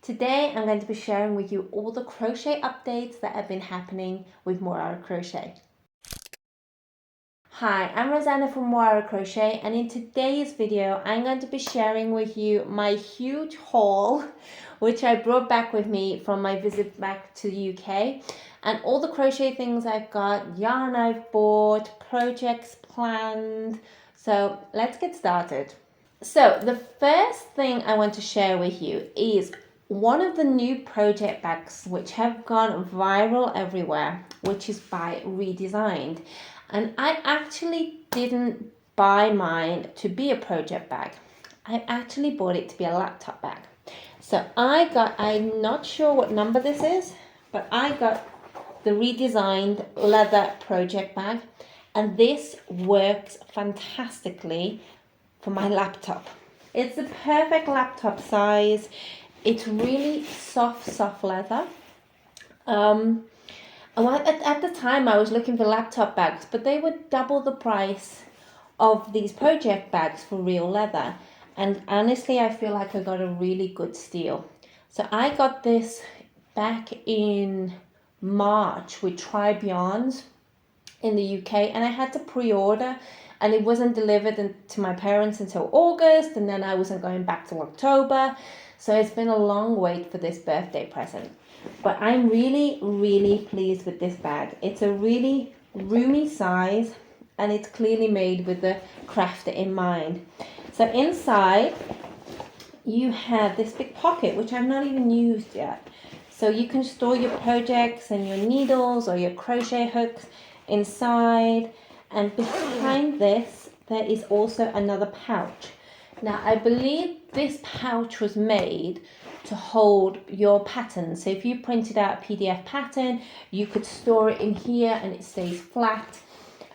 Today I'm going to be sharing with you all the crochet updates that have been happening with Moara Crochet. Hi, I'm Roseanna from Moara Crochet, and in today's video I'm going to be sharing with you my huge haul which I brought back with me from my visit back to the UK, and all the crochet things I've got, yarn I've bought, projects planned. So let's get started. So the first thing I want to share with you is one of the new project bags which have gone viral everywhere, which is by Redesigned. And I actually didn't buy mine to be a project bag. I actually bought it to be a laptop bag. So I'm not sure what number this is, but I got the Redesigned leather project bag, and this works fantastically for my laptop. It's the perfect laptop size. It's really soft leather. At the time I was looking for laptop bags, but they were double the price of these project bags for real leather. And honestly, I feel like I got a really good steal. So I got this back in March with Tribe Yarns in the UK, and I had to pre-order, and it wasn't delivered to my parents until August, and then I wasn't going back till October. So it's been a long wait for this birthday present. But I'm really pleased with this bag. It's a really roomy size, and it's clearly made with the crafter in mind. So inside you have this big pocket, which I've not even used yet. So you can store your projects and your needles or your crochet hooks inside. And behind this there is also another pouch. Now I believe this pouch was made to hold your pattern. So if you printed out a PDF pattern, you could store it in here and it stays flat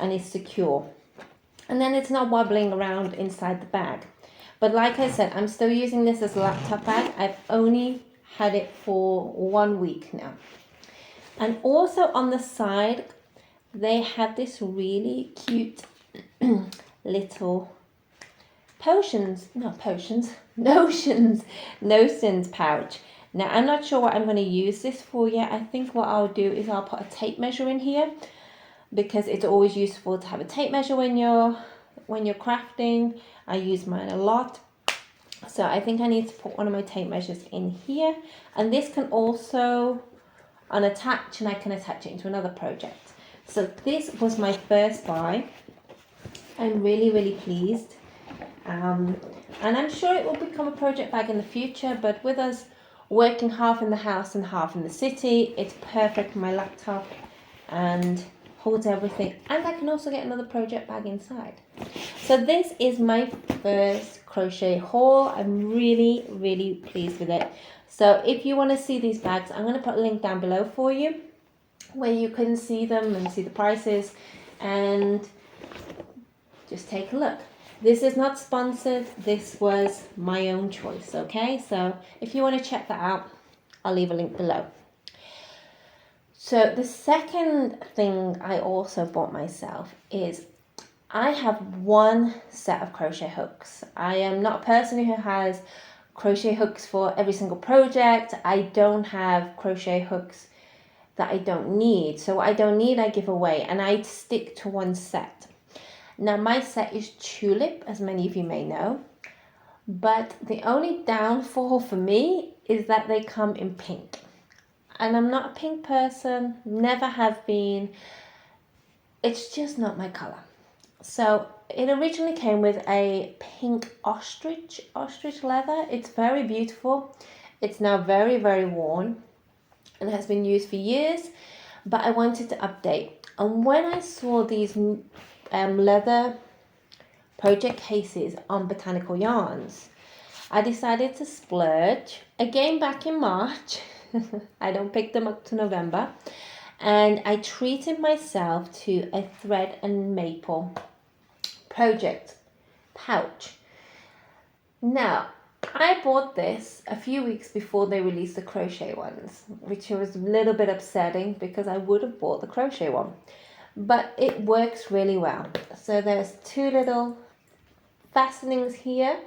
and is secure. And then it's not wobbling around inside the bag. But like I said, I'm still using this as a laptop bag. I've only had it for 1 week now. And also on the side, they have this really cute little notions pouch. Now I'm not sure what I'm going to use this for yet. I think what I'll do is I'll put a tape measure in here, because it's always useful to have a tape measure when you're crafting. I use mine a lot. So I think I need to put one of my tape measures in here, and this can also unattach, and I can attach it into another project. So this was my first buy. I'm really pleased. And I'm sure it will become a project bag in the future, but with us working half in the house and half in the city, it's perfect for my laptop and holds everything. And I can also get another project bag inside. So this is my first crochet haul. I'm really pleased with it. So if you want to see these bags, I'm going to put a link down below for you where you can see them and see the prices and just take a look. This is not sponsored. This was my own choice, okay? So if you want to check that out, I'll leave a link below. So the second thing I also bought myself is I have one set of crochet hooks. I am not a person who has crochet hooks for every single project. I don't have crochet hooks that I don't need. So what I don't need, I give away, and I stick to one set. Now my set is tulip, as many of you may know, but the only downfall for me is that they come in pink. And I'm not a pink person, never have been. It's just not my colour. So it originally came with a pink ostrich leather. It's very beautiful. It's now very worn and has been used for years, but I wanted to update. And when I saw these leather project cases on Botanical Yarns, I decided to splurge again back in March. I don't pick them up to November, and I treated myself to a thread and maple project pouch. Now I bought this a few weeks before they released the crochet ones, which was a little bit upsetting because I would have bought the crochet one. But it works really well. So there's two little fastenings here,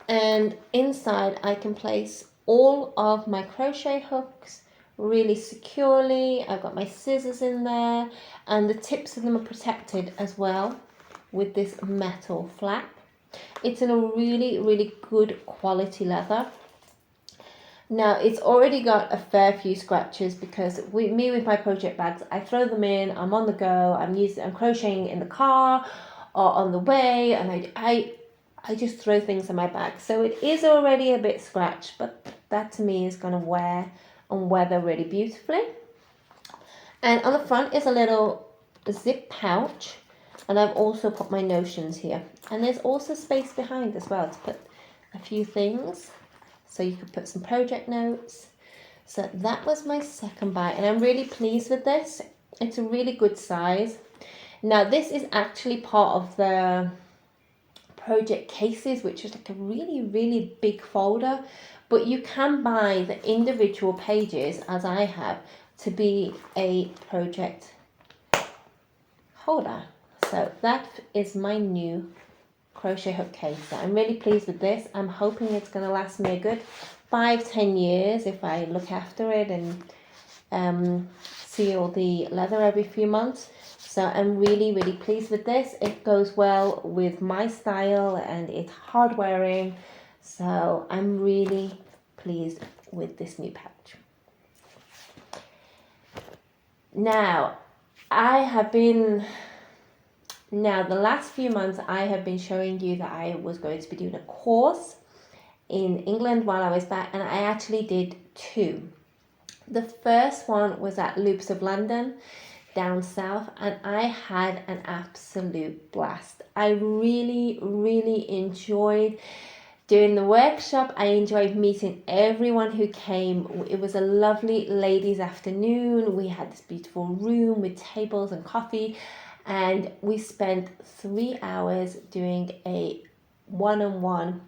and inside I can place all of my crochet hooks really securely. I've got my scissors in there, and the tips of them are protected as well with this metal flap. It's in a really, really good quality leather. Now it's already got a fair few scratches because with my Poject bags, I throw them in, I'm on the go, I'm crocheting in the car or on the way, and I just throw things in my bag. So it is already a bit scratched, but that to me is going to wear and weather really beautifully. And on the front is a little zip pouch, and I've also put my notions here. And there's also space behind as well to put a few things. So you could put some project notes. So that was my second buy, and I'm really pleased with this. It's a really good size. Now this is actually part of the project cases, which is like a really, really big folder, but you can buy the individual pages, as I have, to be a project holder. So that is my new crochet hook case. So I'm really pleased with this. I'm hoping it's going to last me a good 5-10 years if I look after it and seal the leather every few months. So I'm really, really pleased with this. It goes well with my style and it's hard wearing. So I'm really pleased with this new pouch. Now, the last few months I have been showing you that I was going to be doing a course in England while I was back, and I actually did 2. The first one was at Loops of London down south, and I had an absolute blast. I really, really enjoyed doing the workshop. I enjoyed meeting everyone who came. It was a lovely ladies' afternoon. We had this beautiful room with tables and coffee, and we spent 3 hours doing a one-on-one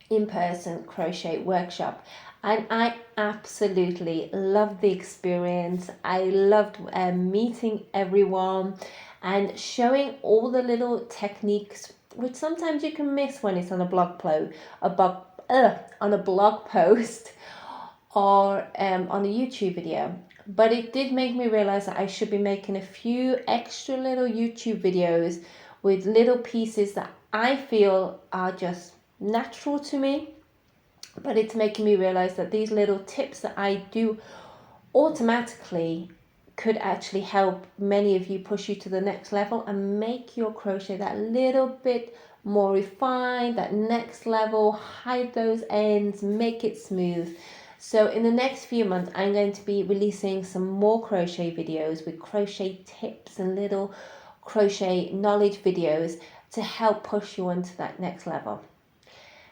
in-person crochet workshop, and I absolutely loved the experience. I loved meeting everyone and showing all the little techniques which sometimes you can miss when it's on a blog post or on a YouTube video. But it did make me realize that I should be making a few extra little YouTube videos with little pieces that I feel are just natural to me. But it's making me realize that these little tips that I do automatically could actually help many of you, push you to the next level and make your crochet that little bit more refined, that next level, hide those ends, make it smooth. So in the next few months, I'm going to be releasing some more crochet videos with crochet tips and little crochet knowledge videos to help push you onto that next level.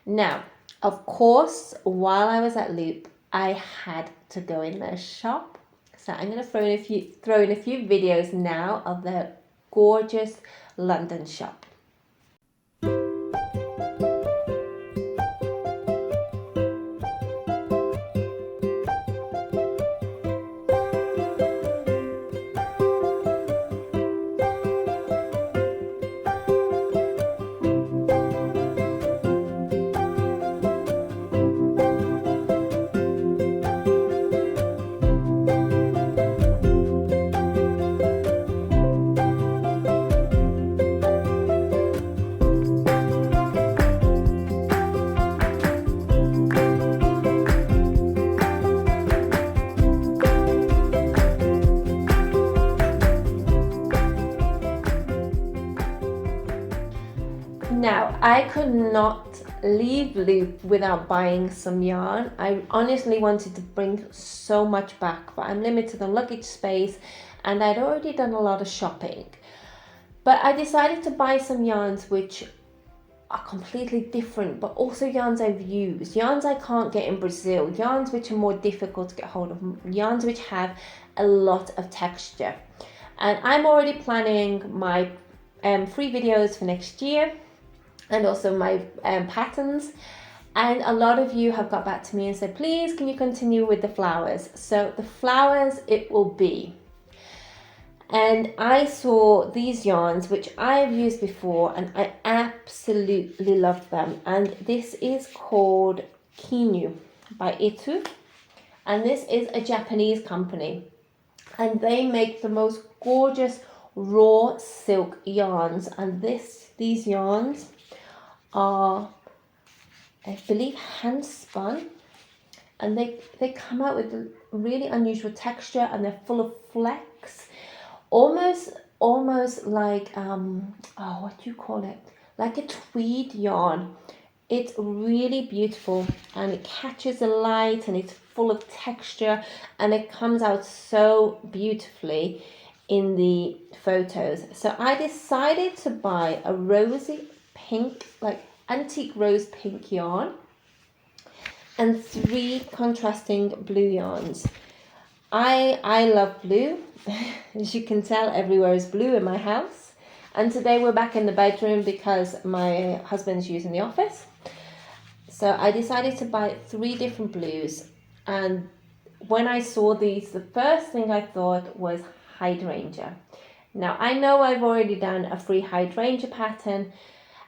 Now, of course, while I was at Loop, I had to go in the shop. So I'm going to throw in a few videos now of the gorgeous London shop. Now, I could not leave Loop without buying some yarn. I honestly wanted to bring so much back, but I'm limited on luggage space and I'd already done a lot of shopping. But I decided to buy some yarns which are completely different, but also yarns I've used, yarns I can't get in Brazil, yarns which are more difficult to get hold of, yarns which have a lot of texture. And I'm already planning my free videos for next year, and also my patterns. And a lot of you have got back to me and said, please, can you continue with the flowers? So the flowers it will be. And I saw these yarns, which I've used before, and I absolutely love them. And this is called Kinu. by Itu, and this is a Japanese company, and they make the most gorgeous raw silk yarns, and these yarns are, I believe, hand spun, and they come out with a really unusual texture, and they're full of flex, almost like what do you call it, like a tweed yarn. It's really beautiful, and it catches the light, and it's full of texture, and it comes out so beautifully in the photos. So I decided to buy a rosy pink, like antique rose pink yarn, and 3 contrasting blue yarns. I love blue. As you can tell, everywhere is blue in my house. And today we're back in the bedroom because my husband's using the office. So I decided to buy 3 different blues. And when I saw these, the first thing I thought was hydrangea. Now I know I've already done a free hydrangea pattern,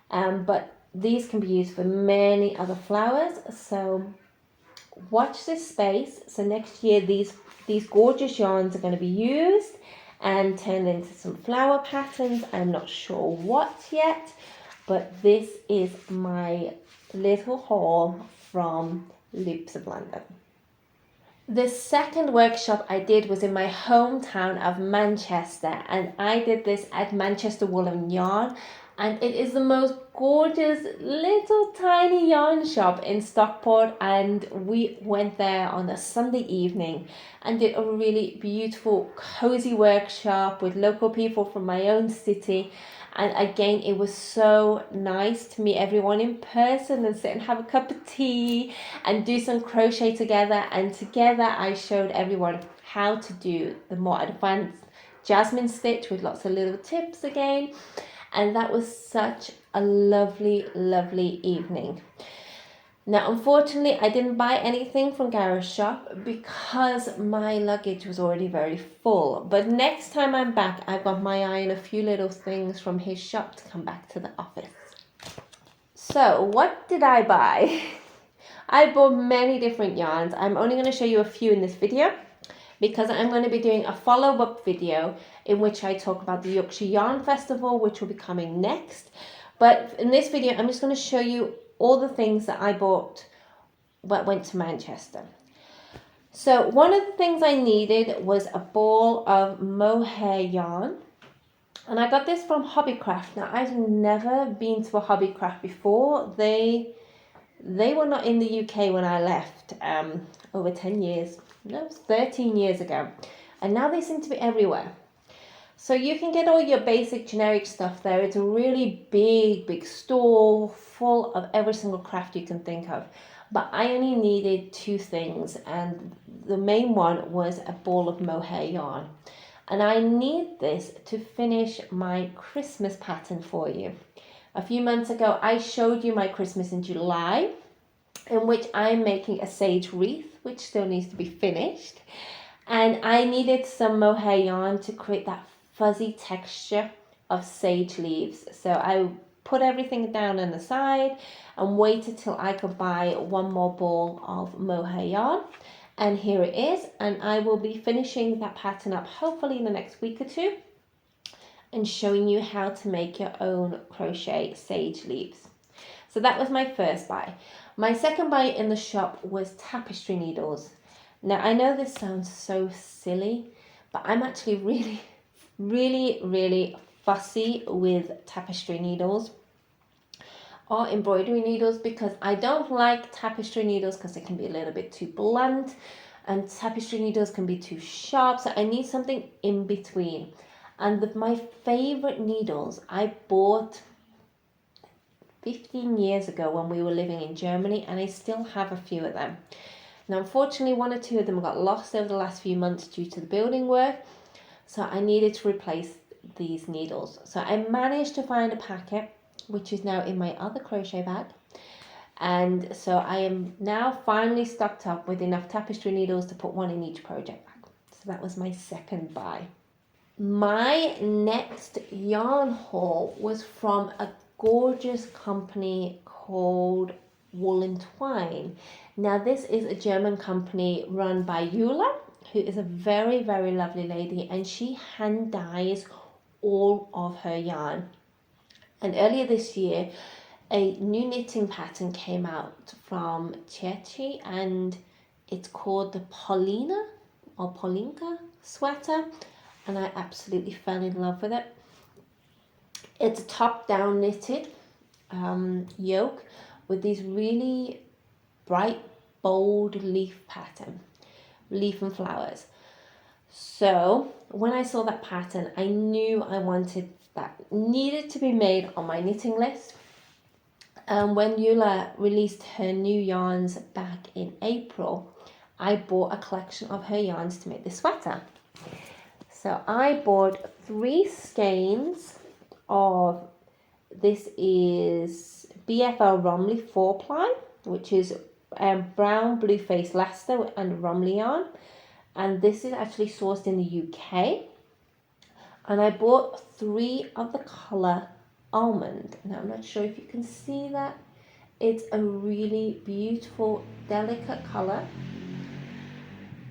but these can be used for many other flowers. So watch this space. So next year these gorgeous yarns are going to be used and turned into some flower patterns. I'm not sure what yet, but this is my little haul from Loops of London. The second workshop I did was in my hometown of Manchester, and I did this at Manchester Wool and Yarn, and it is the most gorgeous little tiny yarn shop in Stockport, and we went there on a Sunday evening and did a really beautiful cozy workshop with local people from my own city. And again, it was so nice to meet everyone in person and sit and have a cup of tea and do some crochet together. And together I showed everyone how to do the more advanced jasmine stitch with lots of little tips again. And that was such a lovely, lovely evening. Now, unfortunately, I didn't buy anything from Gareth's shop because my luggage was already very full. But next time I'm back, I've got my eye on a few little things from his shop to come back to the office. So, what did I buy? I bought many different yarns. I'm only going to show you a few in this video because I'm going to be doing a follow-up video in which I talk about the Yorkshire Yarn Festival, which will be coming next. But in this video, I'm just going to show you all the things that I bought but went to Manchester. So one of the things I needed was a ball of mohair yarn, and I got this from Hobbycraft. Now I've never been to a Hobbycraft before. They were not in the UK when I left over 10 years, no, 13 years ago, and now they seem to be everywhere. So you can get all your basic generic stuff there. It's a really big store full of every single craft you can think of. But I only needed 2 things, and the main one was a ball of mohair yarn. And I need this to finish my Christmas pattern for you. A few months ago, I showed you my Christmas in July, in which I'm making a sage wreath, which still needs to be finished. And I needed some mohair yarn to create that fuzzy texture of sage leaves. So I put everything down on the side and waited till I could buy one more ball of mohair yarn. And here it is, and I will be finishing that pattern up hopefully in the next week or 2 and showing you how to make your own crochet sage leaves. So that was my first buy. My second buy in the shop was tapestry needles. Now I know this sounds so silly, but I'm actually really fussy with tapestry needles or embroidery needles, because I don't like tapestry needles because they can be a little bit too blunt, and tapestry needles can be too sharp, so I need something in between. And my favorite needles I bought 15 years ago when we were living in Germany, and I still have a few of them. Now unfortunately 1 or 2 of them got lost over the last few months due to the building work, so I needed to replace these needles. So I managed to find a packet, which is now in my other crochet bag, and so I am now finally stocked up with enough tapestry needles to put 1 in each project bag. So that was my second buy. My next yarn haul was from a gorgeous company called Wool and Twine. Now this is a German company run by Eula, who is a very, very lovely lady, and she hand dyes all of her yarn. And earlier this year, a new knitting pattern came out from Chechi, and it's called the Paulina or Paulinka sweater, and I absolutely fell in love with it. It's a top-down knitted yoke with these really bright, bold leaf pattern, leaf and flowers. So when I saw that pattern, I knew I wanted that, needed to be made on my knitting list. And when Eula released her new yarns back in April, I bought a collection of her yarns to make the sweater. So I bought 3 skeins of, this is BFL Romley 4-ply, which is brown blue face Leicester and Romley yarn. And this is actually sourced in the UK. And I bought 3 of the colour almond. Now I'm not sure if you can see that. It's a really beautiful, delicate colour,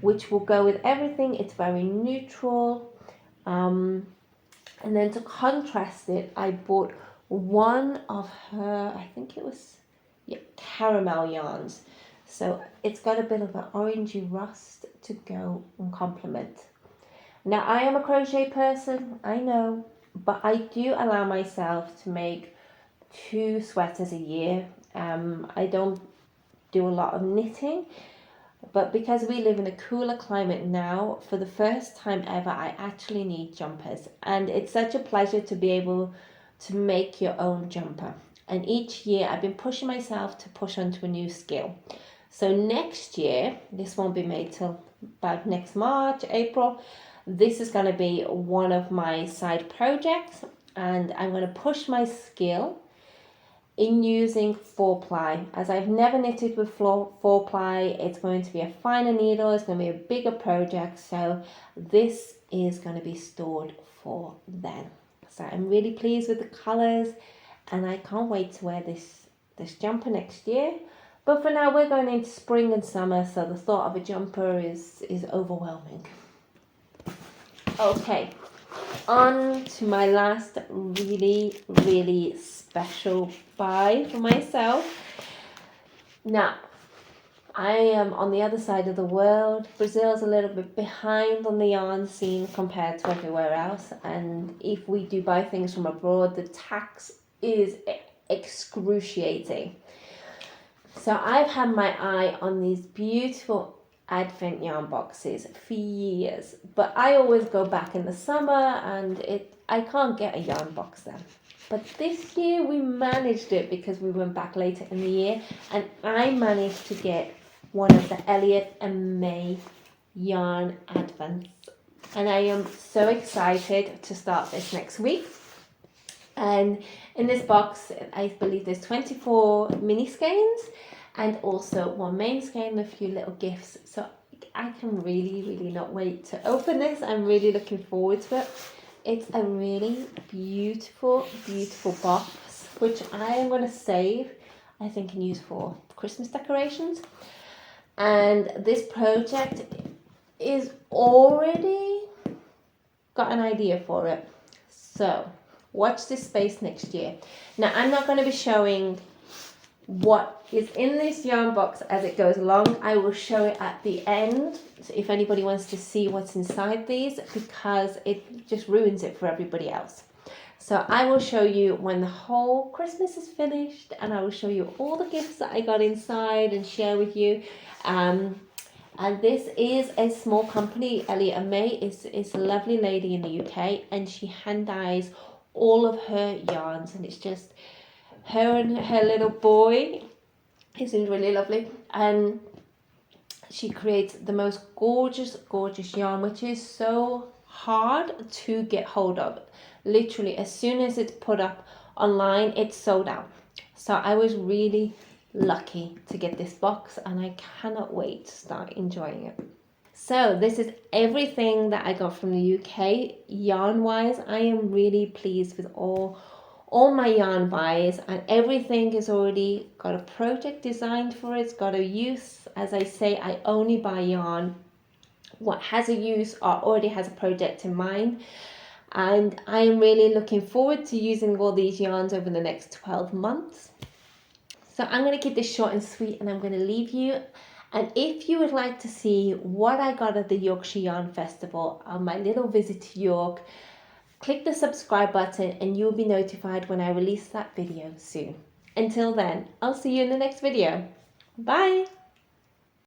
which will go with everything. It's very neutral. And then to contrast it, I bought one of her, I think it was, caramel yarns. So it's got a bit of an orangey rust to go and complement. Now I am a crochet person, I know, but I do allow myself to make 2 sweaters a year. I don't do a lot of knitting, but because we live in a cooler climate now, for the first time ever, I actually need jumpers. And it's such a pleasure to be able to make your own jumper. And each year I've been pushing myself to push onto a new skill. So next year, this won't be made till about next March, April. This is going to be one of my side projects, and I'm going to push my skill in using 4-ply. As I've never knitted with 4-ply, it's going to be a finer needle, it's going to be a bigger project, so this is going to be stored for then. So I'm really pleased with the colours, and I can't wait to wear this jumper next year. But for now, we're going into spring and summer, so the thought of a jumper is overwhelming. Okay, on to my last really, really special buy for myself. Now, I am on the other side of the world. Brazil's a little bit behind on the yarn scene compared to everywhere else, and if we do buy things from abroad, the tax is excruciating. So I've had my eye on these beautiful Advent yarn boxes for years, but I always go back in the summer and I can't get a yarn box then. But this year we managed it because we went back later in the year, and I managed to get one of the Elliot and May yarn advents, and I am so excited to start this next week. And in this box, I believe there's 24 mini skeins and also 1 main skein and a few little gifts. So I can really, really not wait to open this. I'm really looking forward to it. It's a really beautiful, beautiful box, which I am going to save, I think, and use for Christmas decorations. And this project is already got an idea for it. So watch this space next year. Now, I'm not going to be showing what is in this yarn box as it goes along. I will show it at the end, so if anybody wants to see what's inside these, because it just ruins it for everybody else. So I will show you when the whole Christmas is finished, and I will show you all the gifts that I got inside and share with you. And this is a small company. Elliot and May is a lovely lady in the UK, and she hand dyes all of her yarns, and it's just her and her little boy. It seems really lovely, and she creates the most gorgeous yarn, which is so hard to get hold of. Literally, as soon as it's put up online, it's sold out. So I was really lucky to get this box, and I cannot wait to start enjoying it. So this is everything that I got from the UK yarn wise. I am really pleased with all all my yarn buys, and everything is already got a project designed for it. It's got a use. As I say, I only buy yarn what has a use or already has a project in mind. And I am really looking forward to using all these yarns over the next 12 months. So I'm going to keep this short and sweet, and I'm going to leave you. And if you would like to see what I got at the Yorkshire Yarn Festival on my little visit to York, click the subscribe button and you'll be notified when I release that video soon. Until then, I'll see you in the next video. Bye!